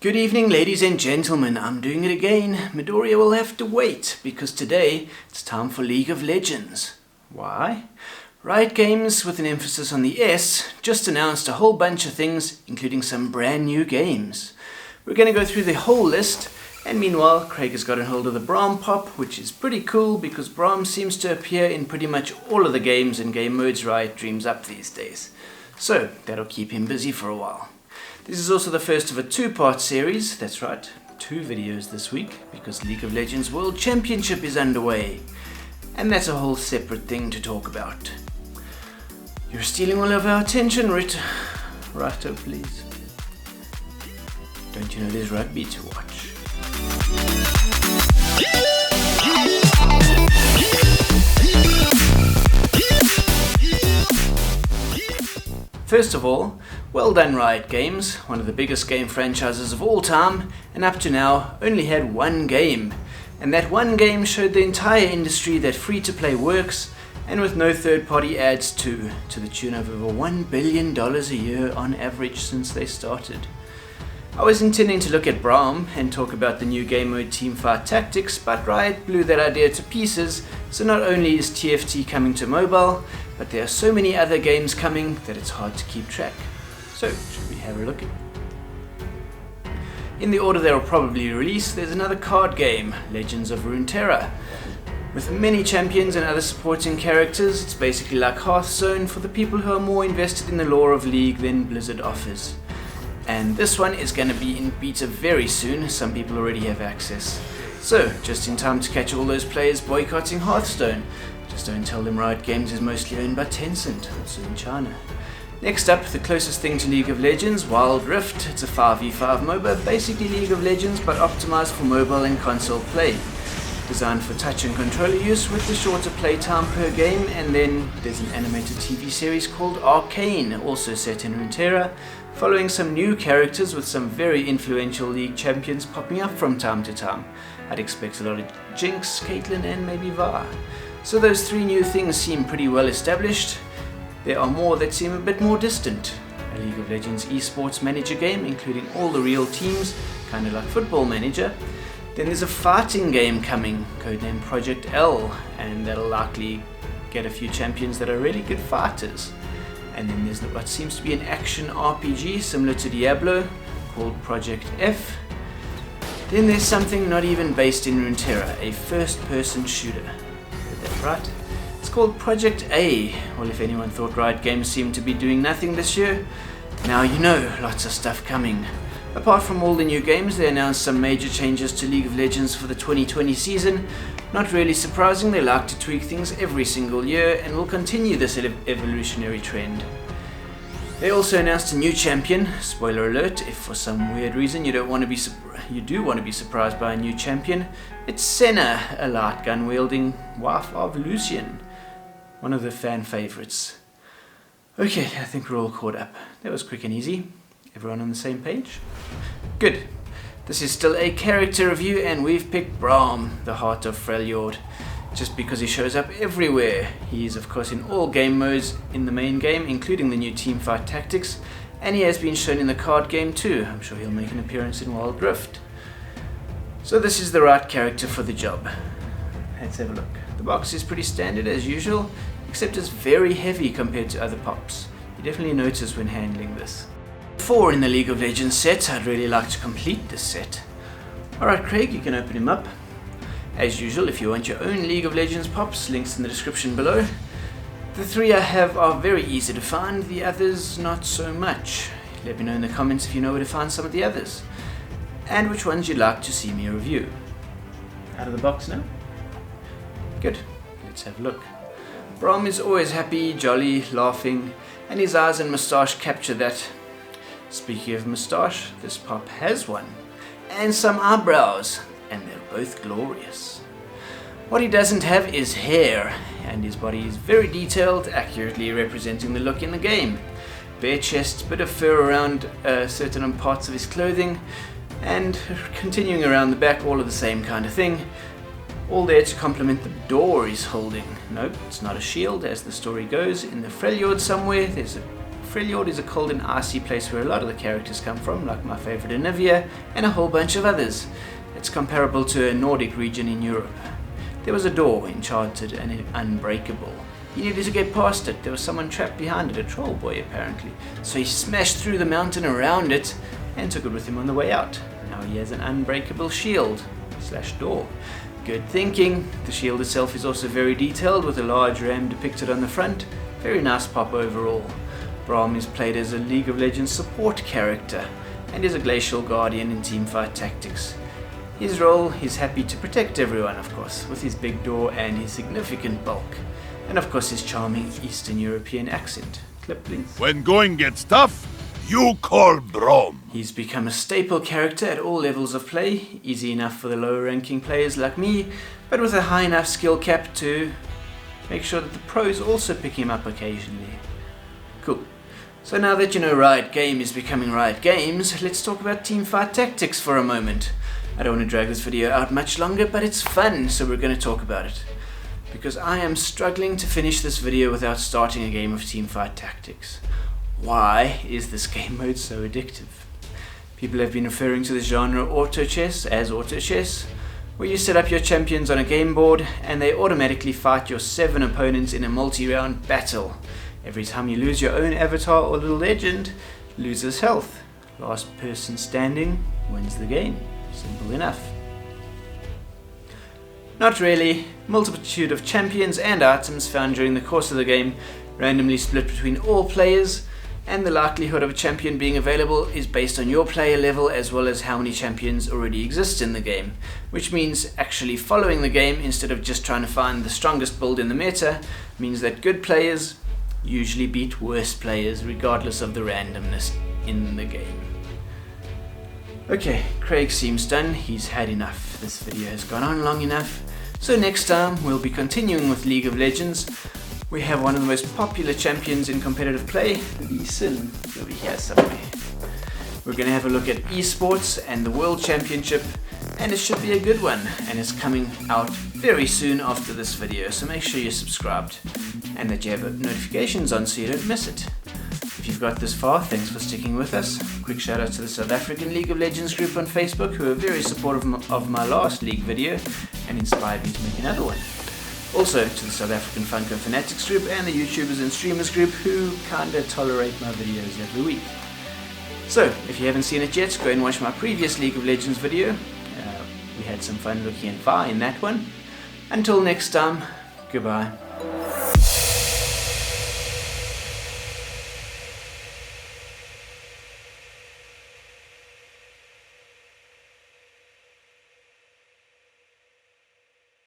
Good evening, ladies and gentlemen. I'm doing it again. Midoriya will have to wait because today it's time for League of Legends. Why? Riot Games, with an emphasis on the S, just announced a whole bunch of things, including some brand new games. We're going to go through the whole list, and meanwhile Craig has gotten hold of the Braum pop, which is pretty cool because Braum seems to appear in pretty much all of the games and game modes Riot dreams up these days. So that'll keep him busy for a while. This is also the first of a two-part series. That's right, 2 videos this week, because League of Legends World Championship is underway. And that's a whole separate thing to talk about. You're stealing all of our attention, Raru, please. Don't you know there's rugby to watch? First of all, well done Riot Games, one of the biggest game franchises of all time, and up to now only had one game. And that one game showed the entire industry that free-to-play works, and with no third-party ads too, to the tune of over $1 billion a year on average since they started. I was intending to look at Braum and talk about the new game mode Teamfight Tactics, but Riot blew that idea to pieces, so not only is TFT coming to mobile, but there are so many other games coming that it's hard to keep track. So, should we have a look? In the order they will probably release, there's another card game, Legends of Runeterra. With many champions and other supporting characters, it's basically like Hearthstone for the people who are more invested in the lore of League than Blizzard offers. And this one is going to be in beta very soon, some people already have access. So, just in time to catch all those players boycotting Hearthstone. Just don't tell them Riot Games is mostly owned by Tencent, also in China. Next up, the closest thing to League of Legends, Wild Rift. It's a 5v5 MOBA, basically League of Legends but optimized for mobile and console play. Designed for touch and controller use with the shorter playtime per game, and then there's an animated TV series called Arcane, also set in Runeterra, following some new characters with some very influential League champions popping up from time to time. I'd expect a lot of Jinx, Caitlyn and maybe VAR. So those 3 new things seem pretty well established. There are more that seem a bit more distant. A League of Legends esports manager game, including all the real teams, kind of like Football Manager. Then there's a fighting game coming, codenamed Project L, and that'll likely get a few champions that are really good fighters. And then there's what seems to be an action RPG similar to Diablo, called Project F. Then there's something not even based in Runeterra, a first-person shooter. Is that right? It's called Project A. Well, if anyone thought Riot Games seemed to be doing nothing this year, now you know, lots of stuff coming. Apart from all the new games, they announced some major changes to League of Legends for the 2020 season. Not really surprising, they like to tweak things every single year and will continue this evolutionary trend. They also announced a new champion. Spoiler alert, if for some weird reason you do want to be surprised by a new champion, it's Senna, a light gun wielding wife of Lucian, one of the fan favorites. Okay, I think we're all caught up. That was quick and easy. Everyone on the same page? Good. This is still a character review and we've picked Braum, the heart of Freljord, just because he shows up everywhere. He is of course in all game modes in the main game, including the new Teamfight Tactics, and he has been shown in the card game too. I'm sure he'll make an appearance in Wild Rift. So this is the right character for the job. Let's have a look. The box is pretty standard as usual, except it's very heavy compared to other pops. You definitely notice when handling this. 4 in the League of Legends set. I'd really like to complete this set. Alright Craig, you can open him up. As usual, if you want your own League of Legends pops, links in the description below. The 3 I have are very easy to find, the others not so much. Let me know in the comments if you know where to find some of the others, and which ones you'd like to see me review. Out of the box now? Good, let's have a look. Braum is always happy, jolly, laughing, and his eyes and moustache capture that. Speaking of moustache, this pop has one, and some eyebrows, and they're both glorious. What he doesn't have is hair, and his body is very detailed, accurately representing the look in the game. Bare chest, bit of fur around certain parts of his clothing, and continuing around the back, all of the same kind of thing. All there to complement the door he's holding. Nope, it's not a shield, as the story goes. In the Freljord somewhere, there's a Freljord is a cold and icy place where a lot of the characters come from, like my favourite Anivia and a whole bunch of others. It's comparable to a Nordic region in Europe. There was a door, enchanted and unbreakable. He needed to get past it. There was someone trapped behind it, a troll boy apparently. So he smashed through the mountain around it and took it with him on the way out. Now he has an unbreakable shield / door. Good thinking. The shield itself is also very detailed with a large ram depicted on the front. Very nice pop overall. Braum is played as a League of Legends support character and is a glacial guardian in teamfight tactics. His role is happy to protect everyone, of course, with his big door and his significant bulk. And of course his charming Eastern European accent. Clip please. When going gets tough, you call Braum. He's become a staple character at all levels of play, easy enough for the lower ranking players like me, but with a high enough skill cap to make sure that the pros also pick him up occasionally. Cool. So now that you know Riot Game is becoming Riot Games, let's talk about teamfight tactics for a moment. I don't want to drag this video out much longer, but it's fun, so we're going to talk about it. Because I am struggling to finish this video without starting a game of teamfight tactics. Why is this game mode so addictive? People have been referring to the genre auto chess as auto chess, where you set up your champions on a game board and they automatically fight your 7 opponents in a multi-round battle. Every time you lose your own avatar or little legend, loses health. Last person standing wins the game. Simple enough. Not really. Multitude of champions and items found during the course of the game, randomly split between all players, and the likelihood of a champion being available is based on your player level as well as how many champions already exist in the game, which means actually following the game instead of just trying to find the strongest build in the meta means that good players usually beat worse players regardless of the randomness in the game. Okay, Craig seems done. He's had enough. This video has gone on long enough. So next time we'll be continuing with League of Legends. We have one of the most popular champions in competitive play, Lee Sin, over here somewhere. We're going to have a look at esports and the World Championship, and it should be a good one, and it's coming out very soon after this video, so make sure you're subscribed and that you have notifications on so you don't miss it. If you've got this far, thanks for sticking with us. Quick shout out to the South African League of Legends group on Facebook, who are very supportive of my last League video and inspired me to make another one. Also to the South African Funko Fanatics group and the YouTubers and streamers group who kinda tolerate my videos every week. So, if you haven't seen it yet, go and watch my previous League of Legends video. We had some fun looking at Vi in that one. Until next time, goodbye.